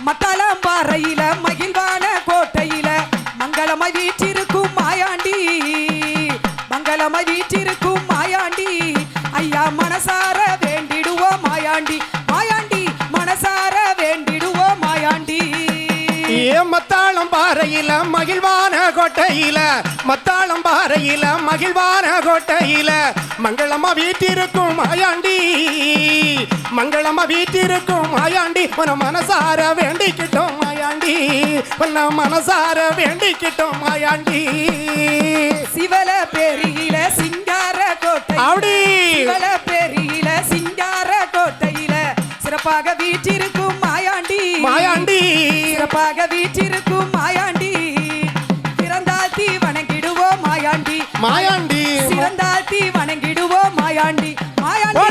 மத்தாளம்பாறையில மகிழ்வான கோட்டையில மங்களமாய் வீற்றிருக்கும் மாயாண்டி, மங்களமாய் வீற்றிருக்கும் மாயாண்டி. ஐயா மனசார வேண்டிடுவோம் மாயாண்டி, மாயாண்டி மனசார வேண்டிடுவோம் மாயாண்டி. மத்தாளம்பாறையில மகிழ்வான கோட்டையில, மத்தாளம்பாறையில மகிழ்வான கோட்டையில மங்களமா வீட்டிருக்கும் மாயாண்டி, மங்களமா வீட்டிருக்கும் மாயாண்டி. உன மனசார வேண்டிக்கிட்டோம் மாயாண்டி, உன்ன மனசார வேண்டிக்கிட்டோம் மாயாண்டி. சிவல பேரியில சிங்கார கோட்டை, அப்படி சிவல பேரியில சிங்கார கோட்டையில சிறப்பாக வீற்றிருக்கும் மாயாண்டி, மாயாண்டி சிறப்பாக வீற்றிருக்கும் மாயாண்டி. சிறந்தாழ்த்தி வணங்கிடுவோம் மாயாண்டி, மாயாண்டி சிறந்தாழ்த்தி வணங்கிடுவோம் மாயாண்டி, மாயாண்டி.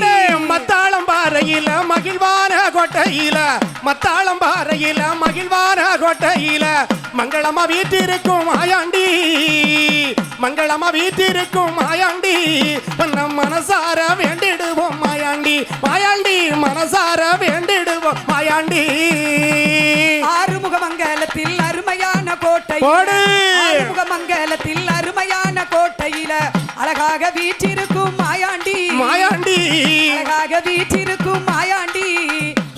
மத்தாளம்பாறையில மகிழ்வான கோட்டையில, மத்தாளம்பாறையில மகிழ்வான கோட்டையில மங்களமா வீட்டிருக்கும் மாயாண்டி, மங்களமா வீட்டிருக்கும் மாயாண்டி. நம் மனசார வேண்டிடுவோம் மாயாண்டி, மாயாண்டி மனசார வேண்டிடுவோம் மாயாண்டி. ஆறுமுக மங்கலத்தில் அருமையான கோட்டை, ஆறுமுக மங்கலத்தில் அருமையான கோட்டையில அழகாக வீற்றிருக்கும் மாயாண்டி, மாயாண்டி அழகாக வீற்றிருக்கும் மாயாண்டி.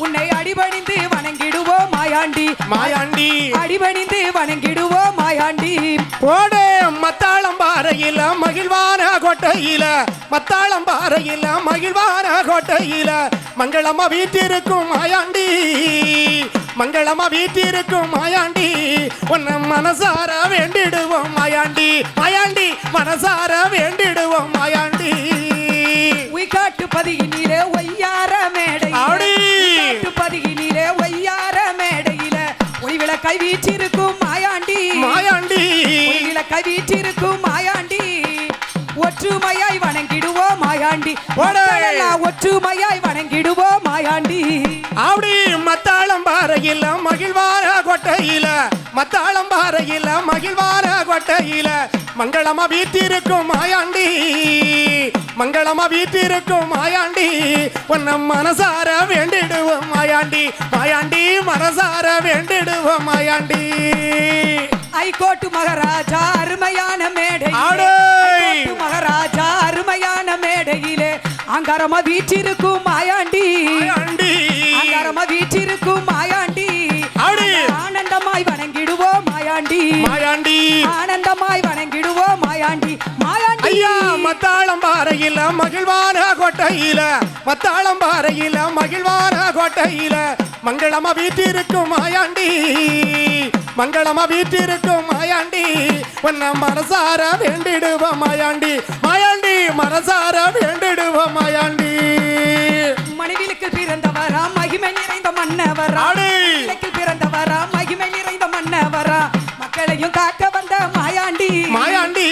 உன்னை அடிபணிந்து வணங்கிடுவோம் மாயாண்டி, மாயாண்டி அடிபணிந்து வணங்கிடுவோம் மாயாண்டி. போடு மத்தாளம்பாறையில மகிழ்வான கோட்டையில, மத்தாளம்பாறையில மகிழ்வான கோட்டையில மங்களமா வீட்டிருக்கும் மாயாண்டி, மங்களமா வீட்டிருக்கும் மாயாண்டி. உன்னை மனசார வேண்டிடுவோம் மாயாண்டி, மாயாண்டி மனசார வேண்டிடுவோம் மாயாண்டி. உய்காட்டு பதியினிலே ஒய்யார மேடை, உய்காட்டு பதியினிலே ஒய்யார மேடையில ஒளிவிளக்கை வீற்றிருக்கும் மாயாண்டி, மாயாண்டி ஒளிவிளக்கை வீற்றிருக்கும் மாயாண்டி. ஒற்றுமையாய் வணங்கிடுவோம் மாயாண்டி, ஒற்றுமையாய் வணங்கிடுவோம் மாயாண்டி. அப்படி மத்தாளம்பாறையில மகிழ்வான கோட்டையில, மத்தாளம்பாறையில மகிழ்வான கோட்டையில மங்களமா வீட்டிருக்கும் மாயாண்டி, மங்களமா வீட்டிருக்கும் மாயாண்டி. உன்ன மனசார வேண்டிடுவோம் மாயாண்டி, மாயாண்டி மனசார வேண்டிடுவோம் மாயாண்டி. ஐகோட்டு மகாராஜா அருமையான மேடை, மகாராஜா அருமையான மேடையிலே அங்காரமா வீற்றிருக்கும் மாயாண்டி, அங்காரமா வீற்றிருக்கும் மாயாண்டி. ஆனந்தமாய் வணங்கிடுவோம் மாயாண்டி, மாயாண்டி ஆனந்தமாய் வணங்கிடுவோம் மாயாண்டி, மாயாண்டி. ஐயா மத்தாளம்பாறையில மகிழ்வான கோட்டையில, மத்தாளம்பாறையில மகிழ்வான கோட்டையில மங்களமா வீட்டிருக்கும் மாயாண்டி, மங்களமா வீட்டிருக்கும் மாயாண்டி. உன்ன மனசார வேண்டிடுவோம் மாயாண்டி, மாயாண்டி மனசார வேண்டிடுவோம் மாயாண்டி. மணிவிலுக்கு பிறந்தவரா மகிமை நிறைந்த மன்னவரா, மணிவிலுக்கு பிறந்தவரா மகிமை நிறைந்த மன்னவரா. மக்களையும் காக்க வந்த மாயாண்டி, மாயாண்டி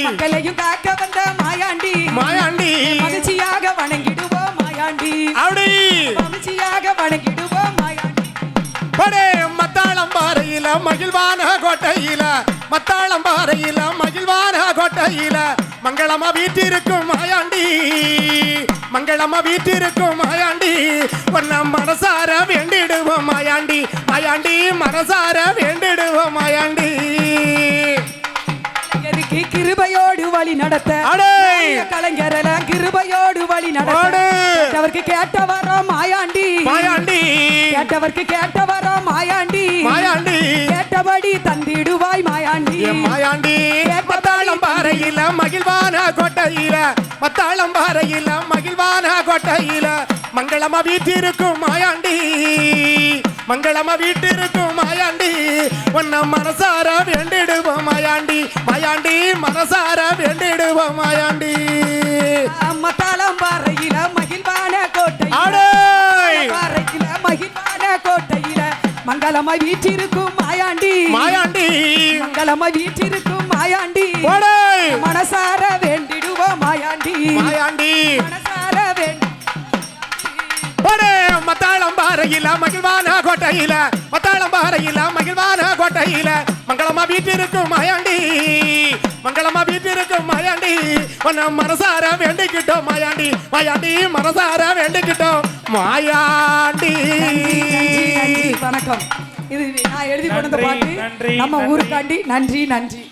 மக்களையும் காக்க வந்த மாயாண்டி, மாயாண்டி மகிழ்ச்சியாக வணங்கிடுவோம் மாயாண்டி, அப்படி மகிழ்ச்சியாக வணங்கிடுவோம் மாயாண்டி. மத்தாளம்பாறையில மகிழ்வான கோட்டையில, மத்தாளம்பாறையில மகிழ்வான கோட்டையில மங்களமா வீட்டிருக்கும் மாயாண்டி, மங்களமா வீட்டிருக்கும் மாயாண்டி. உன்ன மனசார வேண்டிடுவோம் மாயாண்டி, மாயாண்டி மனசார வேண்டிடுவோம் மாயாண்டி. கிருபையோடு வழி நடத்த கலைஞரெல்லாம் கிருபையோடு வழி நடத்த கேட்டவரோ மாயாண்டி, மாயாண்டி கேட்டவர்க்கு கேட்டவரோ மாயாண்டி, மாயாண்டி கேட்டபடி தந்திடுவாய் மாயாண்டி, மாயாண்டி. மத்தாளம்பாறையில மகிழ்வான கோட்டையில, மத்தாளம்பாறையில மகிழ்வான கோட்டையில மங்களமா வீட்டிருக்கும் மாயாண்டி, மங்களமா வீட்டிருக்கும் மாயாண்டி. உன்ன மனசார வேண்டிடுவோம் மாயாண்டி, மாயாண்டி மனசார வேண்டிடுவோம் மாயாண்டி. மத்தாளம்பாறையில மகிழ்வான கோட்டையில, பாறையில மகிழ்வான கோட்டையில மங்களமா வீற்றிருக்கும் மாயாண்டி, மாயாண்டி மங்களமா வீற்றிருக்கும் மாயாண்டி. மனசார வேண்டிடுவோம் மாயாண்டி, மாயாண்டி மனசார வேண்டி. மத்தாளம்பாறையில மகிழ்வான கோட்டையில, மத்தாளம்பாறையில மகிழ்வான கோட்டையில மங்களமா வீட்டிருக்கும் மாயாண்டி, மங்களமா வீட்டிருக்கும் மாயாண்டி. உன்ன மனசார வேண்டிக்கிட்டோம் மாயாண்டி, மாயாண்டி மனசார வேண்டிக்கிட்டோம் மாயாண்டி. வணக்கம். இது நான் எழுதி கொண்டு வந்த நன்றி, பாட்டு நன்றி, நம்ம நன்றி. ஊருக்காண்டி நன்றி நன்றி